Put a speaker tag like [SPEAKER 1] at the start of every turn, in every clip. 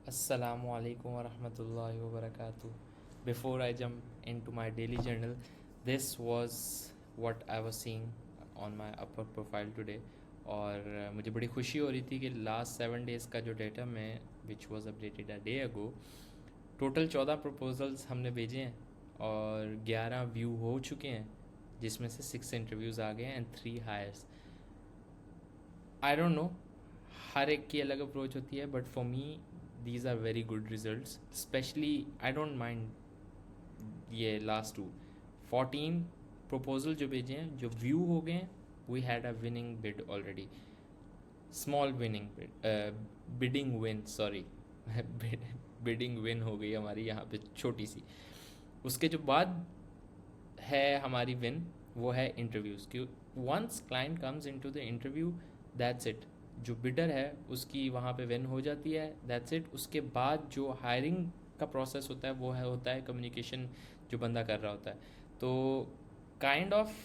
[SPEAKER 1] Assalamu alaikum wa rahmatullahi wa barakatuh. Before I jump into my daily journal, this was what I was seeing on my upper profile today. और मुझे बड़ी खुशी हो रही थी कि लास्ट 7 days का जो डेटा मैं which was updated a day ago, total 14 proposals हमने भेजे हैं और 11 व्यू हो चुके हैं, जिसमें से 6 इंटरव्यूज़ आ गए हैं and 3 hires. I don't know, हर एक की अलग अप्रोच होती है, but for me these are very good results. Specially I don't mind ये लास्ट 14 प्रपोजल जो भेजे हैं, जो व्यू हो गए हैं, we had a winning bid already. Small winning bidding win, sorry, bidding win हो गई हमारी यहाँ पे छोटी सी. उसके जो बाद है हमारी विन, वो है इंटरव्यूज़. क्यों? Once client comes into the interview, that's it. जो बिडर है उसकी वहाँ पे विन हो जाती है, दैट्स इट. उसके बाद जो हायरिंग का प्रोसेस होता है वो है होता है कम्युनिकेशन जो बंदा कर रहा होता है. तो kind of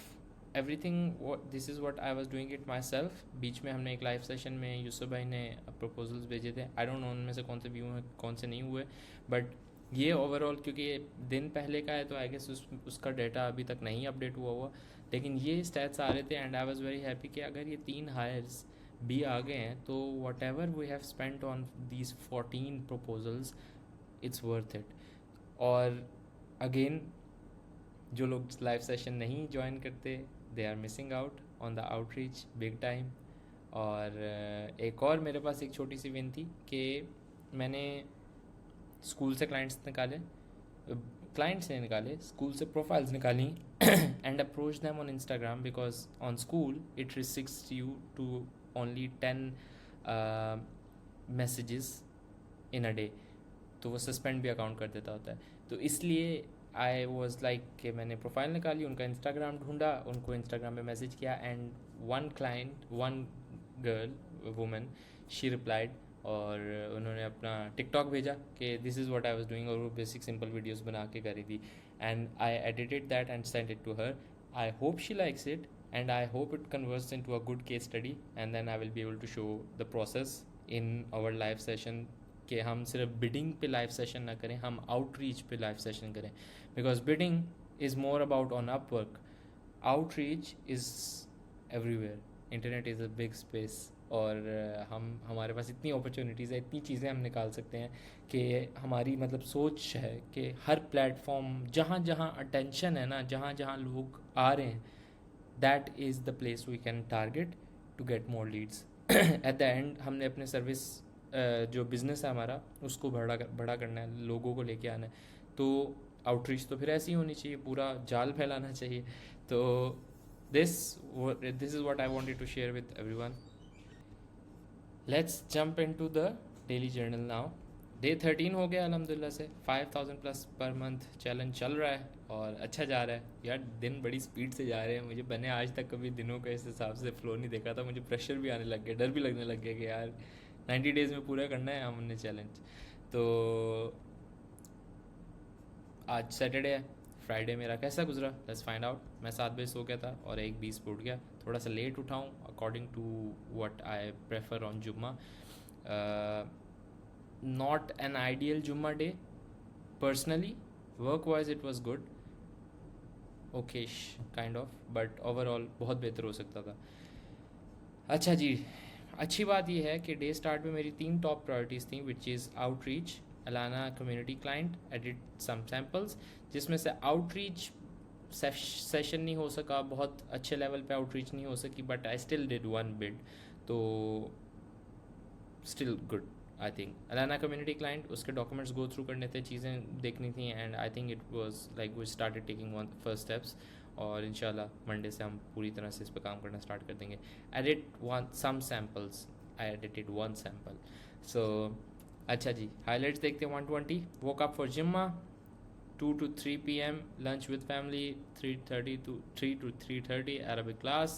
[SPEAKER 1] everything this is what I was doing it myself. बीच में हमने एक लाइव सेशन में यूसुफ भाई ने प्रपोजल्स भेजे थे. आई डोंट नो उनमें से कौन से व्यू हैं कौन से नहीं हुए, बट ये ओवरऑल क्योंकि ये दिन पहले का है तो आई गेस उसका डेटा अभी तक नहीं अपडेट हुआ. लेकिन ये स्टैट्स आ रहे थे and I was very happy कि अगर ये 3 हायर्स भी आ गए हैं तो whatever we have spent on these 14 proposals, it's worth it. और अगेन, जो लोग लाइव सेशन नहीं ज्वाइन करते, they are missing out on the outreach big time. और एक और मेरे पास एक छोटी सी विन थी कि मैंने स्कूल से क्लाइंट्स ने निकाले, स्कूल से प्रोफाइल्स निकाली and approach them on Instagram, because on school it restricts you to only 10 messages in a day. तो वो सस्पेंड भी अकाउंट कर देता होता है. तो इसलिए आई वॉज लाइक कि मैंने प्रोफाइल निकाली, उनका इंस्टाग्राम ढूंढा, उनको इंस्टाग्राम पे मैसेज किया and one girl women, she replied. और उन्होंने अपना टिकटॉक भेजा कि this is what I was doing, और वो बेसिक सिंपल वीडियोस बना के करी थी. And I edited that and send it to her. I hope she likes it and I hope it converts into a good case study and then I will be able to show the process in our live session. कि हम सिर्फ bidding पे live session ना करें, हम outreach पे live session करें. Because bidding is more about on Upwork, outreach is everywhere. Internet is a big space और हम हमारे पास इतनी अपॉर्चुनिटीज़ है, इतनी चीज़ें हम निकाल सकते हैं कि हमारी मतलब सोच है कि हर प्लेटफॉर्म, जहाँ जहाँ अटेंशन है ना, जहाँ जहाँ लोग आ रहे हैं, that is the place we can target to get more leads. At the end हमने अपने सर्विस जो बिज़नेस है हमारा, उसको बड़ा करना है, लोगों को लेके आना है. तो आउटरीच तो फिर ऐसी होनी चाहिए, पूरा जाल फैलाना चाहिए. तो this this is what I wanted to share with everyone. Let's jump into the daily journal now. Day 13 हो गया अलहमदिल्ला से. 5000 प्लस पर मंथ चैलेंज चल रहा है और अच्छा जा रहा है यार. दिन बड़ी स्पीड से जा रहे हैं. मुझे मैंने आज तक कभी दिनों का इस हिसाब से फ्लो नहीं देखा था. मुझे प्रेशर भी आने लग गया, डर भी लगने लग गया कि यार 90 डेज़ में पूरा करना है हमने चैलेंज. तो आज सैटरडे है, फ्राइडे मेरा कैसा गुजरा, लेट्स फाइंड आउट. मैं 7 बजे सो गया था और 1:20 पे उठ गया. थोड़ा सा लेट उठाऊँ according to what I prefer on Jumma. Not an ideal Jumma day personally. Work wise it was good, okayish kind of, but overall बहुत बेहतर हो सकता था. अच्छा जी, अच्छी बात यह है कि डे स्टार्ट में मेरी 3 टॉप प्रायोरिटीज़ थी, which is outreach, Alana community client, edit some samples. जिसमें से आउटरीच सेशन नहीं हो सका, बहुत अच्छे लेवल पे आउटरीच नहीं हो सकी, but I still did one bid. तो still good. I think Alana community client, उसके डॉक्यूमेंट्स गो थ्रू करने थे, चीज़ें देखनी थी, and I think it was like we started taking one first steps. और इंशाल्लाह मंडे से हम पूरी तरह से इस पर काम करना स्टार्ट कर देंगे. Edit one some samples, I edited one sample. So अच्छा जी, हाईलाइट्स देखते हैं. 120 वोक अप फॉर जिम्मा, 2 to 3 p.m. lunch with family, 3 to 3:30 Arabic class,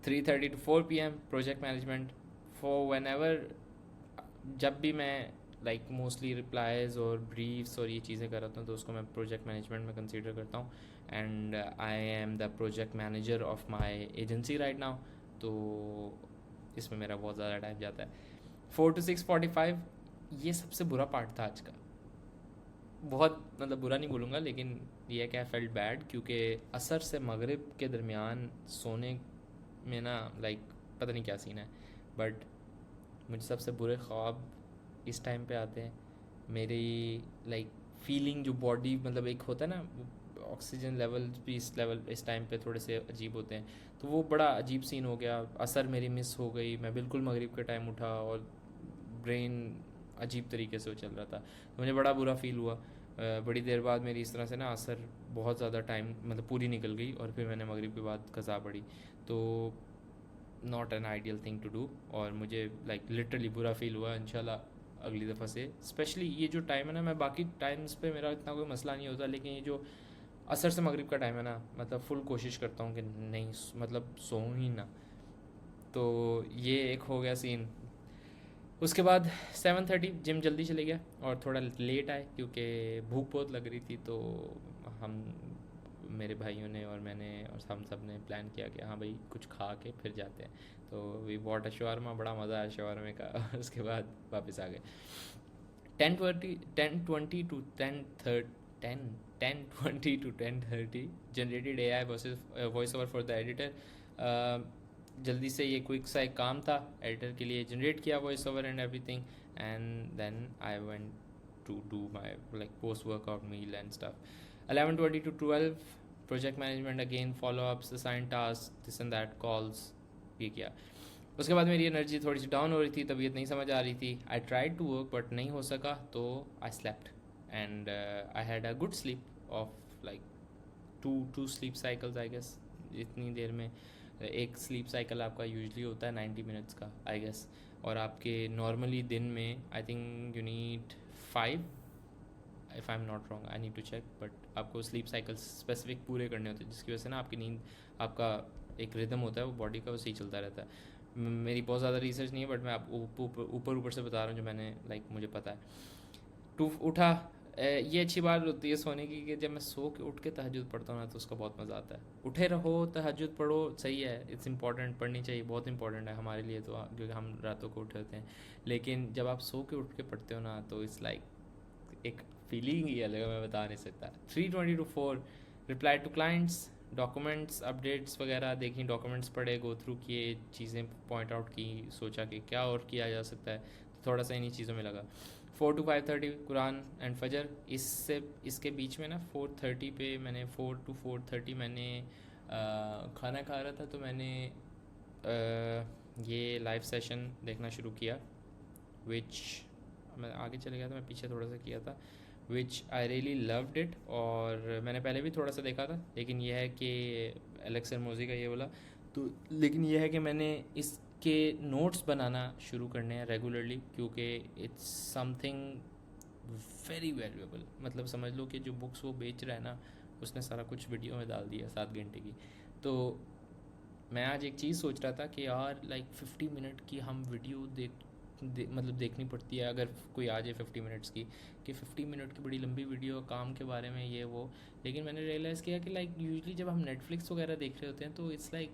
[SPEAKER 1] 3:30 to 4 p.m. project management. For whenever, जब भी मैं लाइक मोस्टली रिप्लाईज और ब्रीफ्स और ये चीज़ें कर रहा हूँ तो उसको मैं प्रोजेक्ट मैनेजमेंट में कंसीडर करता हूँ. And I am the project manager of my agency right now. तो इसमें मेरा बहुत ज़्यादा टाइम जाता है. 4 to 6:45 ये सबसे बुरा पार्ट था आज का। बहुत मतलब बुरा नहीं बोलूँगा, लेकिन ये है कि आई फेल्ट बैड, क्योंकि असर से मगरिब के दरमियान सोने में ना लाइक पता नहीं क्या सीन है, बट मुझे सबसे बुरे ख्वाब इस टाइम पे आते हैं। मेरी लाइक फीलिंग जो बॉडी मतलब एक होता है ना, ऑक्सीजन लेवल भी इस लेवल इस टाइम पे थोड़े से अजीब होते हैं, तो वो बड़ा अजीब सीन हो गया। असर मेरी मिस हो गई, मैं बिल्कुल मगरिब के टाइम उठा और ब्रेन अजीब तरीके से वो चल रहा था, तो मुझे बड़ा बुरा फील हुआ। बड़ी देर बाद मेरी इस तरह से ना असर बहुत ज़्यादा टाइम मतलब पूरी निकल गई, और फिर मैंने मगरिब के बाद कज़ा पड़ी। तो not an ideal thing to do, और मुझे लाइक लिटरली बुरा फील हुआ। इंशाल्लाह अगली दफ़ा से स्पेशली ये जो टाइम है ना, मैं बाकी टाइम्स पे मेरा इतना कोई मसला नहीं होता, लेकिन ये जो असर से मगरिब का टाइम है ना, मतलब फुल कोशिश करता हूँ कि नहीं मतलब सोऊं ही ना। तो ये एक हो गया सीन। उसके बाद 7:30 जिम जल्दी चले गया और थोड़ा लेट आए क्योंकि भूख बहुत लग रही थी। तो हम मेरे भाइयों ने और मैंने और हम सब ने प्लान किया कि हाँ भाई कुछ खा के फिर जाते हैं। तो वी बॉट अ शवारमा, बड़ा मज़ा आया शवारमे का। और उसके बाद वापस आ गए। 10:20 to 10:30 10:20 to 10:30 generated AI voice over for the editor. जल्दी से ये क्विक सा एक काम था, एडिटर के लिए जनरेट किया voice over and everything, and then I went to do my like post workout meal and stuff. 11:20 to 12 project management again, follow ups, assign task, this and that calls, ये किया। उसके बाद मेरी energy थोड़ी सी down हो रही थी, तबीयत नहीं समझ आ रही थी। I tried to work but नहीं हो सका, तो I slept and I had a good sleep of like two sleep cycles I guess. इतनी देर में एक स्लीप साइकिल आपका यूजुअली होता है 90 मिनट्स का आई गेस, और आपके नॉर्मली दिन में I think you need 5, if I am not wrong, I need to check, but आपको स्लीप साइकिल स्पेसिफिक पूरे करने होते हैं, जिसकी वजह से ना आपकी नींद, आपका एक रिदम होता है वो बॉडी का, वो सही चलता रहता है। मेरी बहुत ज़्यादा रिसर्च नहीं है, बट मैं आप ऊपर से बता रहा हूँ जो मैंने लाइक मुझे पता है। उठा। ये अच्छी बात होती है सोने की कि जब मैं सो के उठ के तहज्जुद पढ़ता हूँ ना, तो उसका बहुत मज़ा आता है। उठे रहो, तहज्जुद पढ़ो, सही है, इट्स इंपॉर्टेंट, पढ़नी चाहिए, बहुत इंपॉर्टेंट है हमारे लिए, तो क्योंकि हम रातों को उठे होते हैं। लेकिन जब आप सो के उठ के पढ़ते हो ना, तो इट्स लाइक एक फीलिंग ही अलग है, मैं बता नहीं सकता। 3:20 to 4 reply to clients, documents updates वगैरह देखी, डॉक्यूमेंट्स पढ़े, गो थ्रू किए, चीज़ें पॉइंट आउट की, सोचा कि क्या और किया जा सकता है, तो थोड़ा सा इन्हीं चीज़ों में लगा। 4 to 5:30 कुरान एंड फजर। इसके बीच में ना 4:30 पे मैंने 4 to 4:30 मैंने खाना खा रहा था, तो मैंने ये लाइव सेशन देखना शुरू किया, विच मैं आगे चले गया था, मैं पीछे थोड़ा सा किया था, विच आई रियली लव्ड इट। और मैंने पहले भी थोड़ा सा देखा था, लेकिन यह है कि एलेक्स मोजी का ये बोला, तो लेकिन यह है कि मैंने इसके नोट्स बनाना शुरू करने हैं रेगुलरली, क्योंकि इट्स समथिंग वेरी वैल्यूएबल। मतलब समझ लो कि जो बुक्स वो बेच रहा है ना, उसने सारा कुछ वीडियो में डाल दिया 7 घंटे की। तो मैं आज एक चीज़ सोच रहा था कि यार लाइक 50 मिनट की हम वीडियो मतलब देखनी पड़ती है अगर कोई आ जाए 50 मिनट्स की, कि 50 मिनट की बड़ी लंबी वीडियो काम के बारे में ये वो। लेकिन मैंने रियलाइज़ किया कि लाइक यूजुअली जब हम नेटफ्लिक्स वगैरह देख रहे होते हैं, तो इट्स लाइक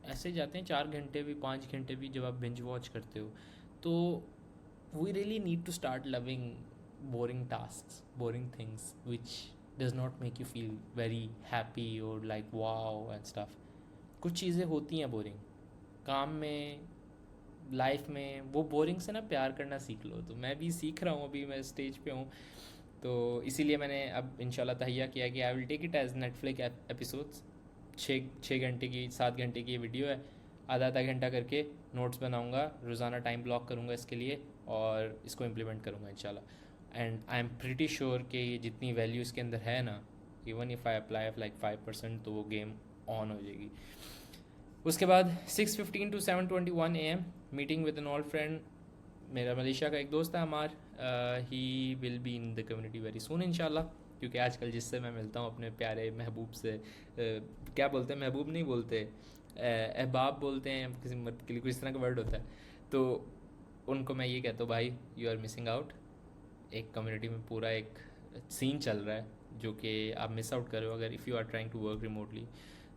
[SPEAKER 1] ऐसे जाते हैं 4 घंटे भी, 5 घंटे भी, जब आप बिंज वॉच करते हो। तो we really need to start loving boring task, boring things which does not make you feel very happy और लाइक वाओ एंड स्टफ। कुछ चीज़ें होती हैं बोरिंग काम में, लाइफ में, वो बोरिंग से ना प्यार करना सीख लो। तो मैं भी सीख रहा हूँ, अभी मैं स्टेज पे हूँ, तो इसीलिए मैंने अब इंशाल्लाह तहिया किया कि I will take it as Netflix episodes. 6 घंटे की, 7 घंटे की ये वीडियो है, आधा आधा घंटा करके नोट्स बनाऊँगा, रोज़ाना टाइम ब्लॉक करूँगा इसके लिए, और इसको इम्प्लीमेंट करूँगा इंशाल्लाह। And I am pretty sure कि ये जितनी वैल्यू इसके अंदर है ना, even if I apply like 5%, तो वो गेम ऑन हो जाएगी। उसके बाद 6:15 to 7:21 AM meeting with an old friend. मेरा मलेशिया का एक दोस्त है Ammar, he will be in the community very soon इंशाल्लाह, क्योंकि आजकल जिससे मैं मिलता हूँ अपने प्यारे महबूब से, क्या बोलते हैं, महबूब नहीं बोलते, अहबाब बोलते हैं, किसी मर्द के लिए कुछ इस तरह का वर्ड होता है। तो उनको मैं ये कहता हूँ, भाई यू आर मिसिंग आउट। एक कम्युनिटी में पूरा एक सीन चल रहा है जो कि आप मिस आउट कर रहे हो अगर if you are trying to work remotely.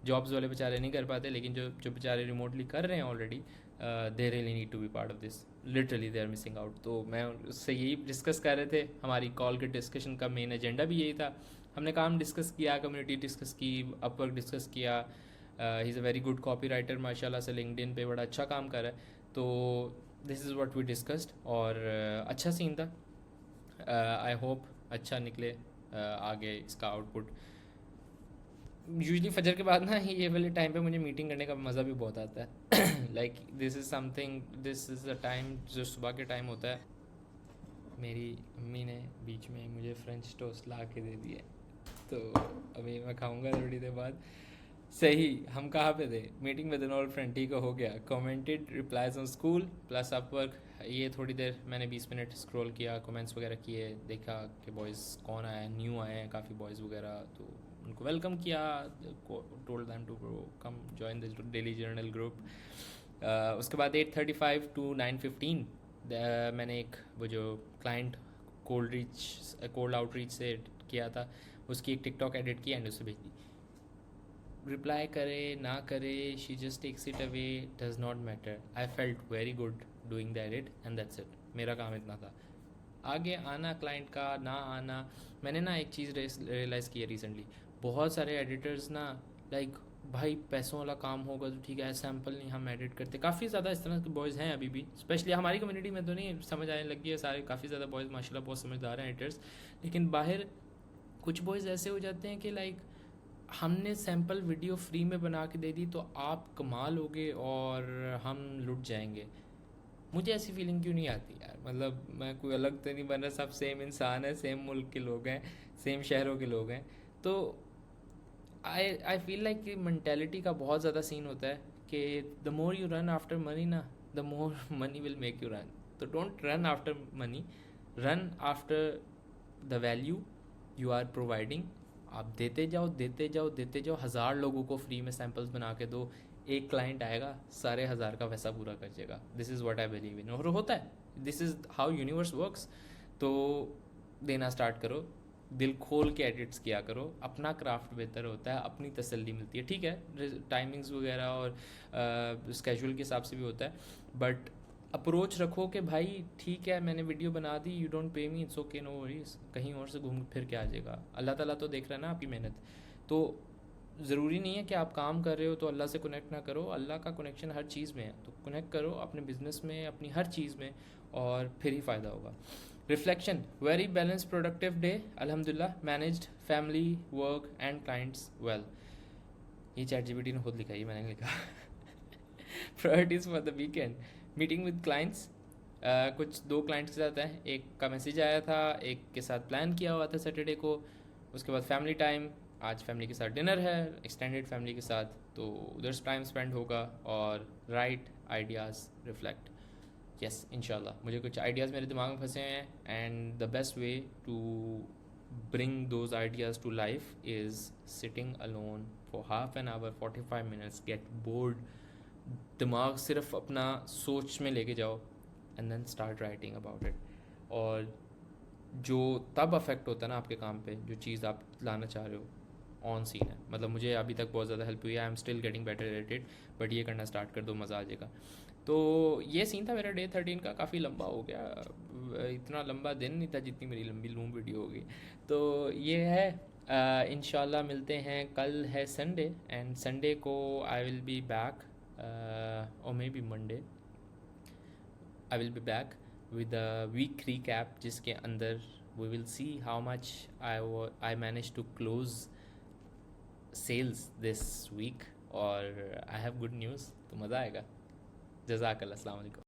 [SPEAKER 1] Jobs वाले बेचारे नहीं कर पाते, लेकिन जो जो बेचारे रिमोटली कर रहे हैं already, they really need to be part of this, literally they are missing out. तो मैं उससे यही डिस्कस कर रहे थे, हमारी कॉल के डिस्कशन का मेन एजेंडा भी यही था। हमने काम डिस्कस किया, कम्युनिटी डिस्कस की, अपवर्क डिस्कस किया। He is a very good copy writer माशाल्लाह से, लिंक्डइन पे बड़ा अच्छा काम कर रहा है। तो this is what we discussed, और अच्छा सीन था। आई होप अच्छा निकले आगे इसका आउटपुट। यूजली फजर के बाद ना ये वाले टाइम पे मुझे मीटिंग करने का मज़ा भी बहुत आता है। Like this is something, this is a time जो सुबह के टाइम होता है। मेरी अम्मी ने बीच में मुझे फ्रेंच टोस्ट ला के दे दिया, तो अभी मैं खाऊंगा थोड़ी देर बाद। सही, हम कहाँ पे थे? Meeting with an old friend, ठीक है, हो गया। Commented replies on school plus Upwork, ये थोड़ी देर मैंने 20 मिनट स्क्रॉल किया, कमेंट्स वगैरह किए, देखा कि बॉयज़ कौन आया है, न्यू आए हैं काफ़ी बॉयज़ वगैरह, तो उनको वेलकम किया, told them to come join the daily journal group. उसके बाद 8:35 टू 9:15 मैंने एक वो जो क्लाइंट कोल्ड आउटरीच से किया था, उसकी एक टिकटॉक एडिट की एंड उसे भेज दी। रिप्लाई करे ना करे, she just takes it away, does not matter. I felt very good doing the edit and that's it. मेरा काम इतना था। आगे आना क्लाइंट का ना आना, मैंने ना एक चीज़ रियलाइज़ की है रिसेंटली, बहुत सारे एडिटर्स ना लाइक भाई पैसों वाला काम होगा तो ठीक है, सैम्पल नहीं हम एडिट करते। काफ़ी ज़्यादा इस तरह के बॉयज़ हैं अभी भी, स्पेशली हमारी कम्युनिटी में तो नहीं समझ आने लगी है, सारे काफ़ी ज़्यादा बॉयज़ माशाल्लाह बहुत समझदार हैं एडिटर्स। लेकिन बाहर कुछ बॉयज़ ऐसे हो जाते हैं कि लाइक हमने सैम्पल वीडियो फ्री में बना के दे दी तो आप कमाल होगे और हम लुट जाएंगे। मुझे ऐसी फीलिंग क्यों नहीं आती यार? मतलब मैं कोई अलग तो नहीं बन रहा, सब सेम इंसान है, सेम मुल्क के लोग हैं, सेम शहरों के लोग हैं। तो आई फील लाइक कि मैंटेलिटी का बहुत ज़्यादा सीन होता है कि the more you run after money ना, the more money will make you run. तो don't run after money, run after the value you are providing. आप देते जाओ देते जाओ देते जाओ, 1000 लोगों को फ्री में सैम्पल्स बना के दो, एक क्लाइंट आएगा सारे 1000 का पैसा पूरा कर देगा। This is what I believe in, और होता है, this is how universe works. तो देना स्टार्ट करो, दिल खोल के एडिट्स किया करो, अपना क्राफ्ट बेहतर होता है, अपनी तसल्ली मिलती है। ठीक है टाइमिंग्स वगैरह और स्केड्यूल के हिसाब से भी होता है, बट अप्रोच रखो कि भाई ठीक है मैंने वीडियो बना दी, you don't pay me, it's okay, no worries, कहीं और से घूम फिर के आ जाएगा। अल्लाह ताला तो देख रहा है ना आपकी मेहनत। तो ज़रूरी नहीं है कि आप काम कर रहे हो तो अल्लाह से कनेक्ट ना करो, अल्लाह का कनेक्शन हर चीज़ में है। तो कनेक्ट करो अपने बिजनेस में, अपनी हर चीज़ में, और फिर ही फ़ायदा होगा। Reflection, very balance productive day, अल्हम्दुलिल्लाह, managed family work and clients well. ये ChatGPT ने खुद लिखा, ये मैंने लिखा। Priorities for the weekend, meeting with clients, कुछ 2 क्लाइंट्स के साथ हैं, एक का मैसेज आया था, एक के साथ प्लान किया हुआ था सैटरडे को। उसके बाद फैमिली टाइम, आज फैमिली के साथ डिनर है, एक्सटेंडेड फैमिली के साथ, तो उधर टाइम स्पेंड होगा। और राइट आइडियाज़, रिफ्लेक्ट, यस इंशाल्लाह मुझे कुछ आइडियाज़ मेरे दिमाग में फंसे हैं, and the best way to bring those ideas to life is sitting alone for half an hour, 45 minutes, get bored, दिमाग सिर्फ अपना सोच में लेके जाओ, and then start writing about it. और जो तब अफेक्ट होता है ना आपके काम पे, जो चीज़ आप लाना चाह रहे हो ऑन सीन है। मतलब मुझे अभी तक बहुत ज़्यादा हेल्प हुई है, I am still getting better at it, but ये करना स्टार्ट कर दो, मज़ा आ जाएगा। तो ये सीन था मेरा डे 13 का, काफ़ी लंबा हो गया, इतना लंबा दिन नहीं था जितनी मेरी लंबी लूम वीडियो होगी। तो ये है, इंशाल्लाह मिलते हैं, कल है संडे, एंड संडे को आई विल बी बैक, और may be Monday I will be back with a week recap, जिसके अंदर we will see how much I managed to close sales this week, और I have good news, तो मज़ा आएगा। जज़ाकल्लाह, अस्सलाम वालेकुम।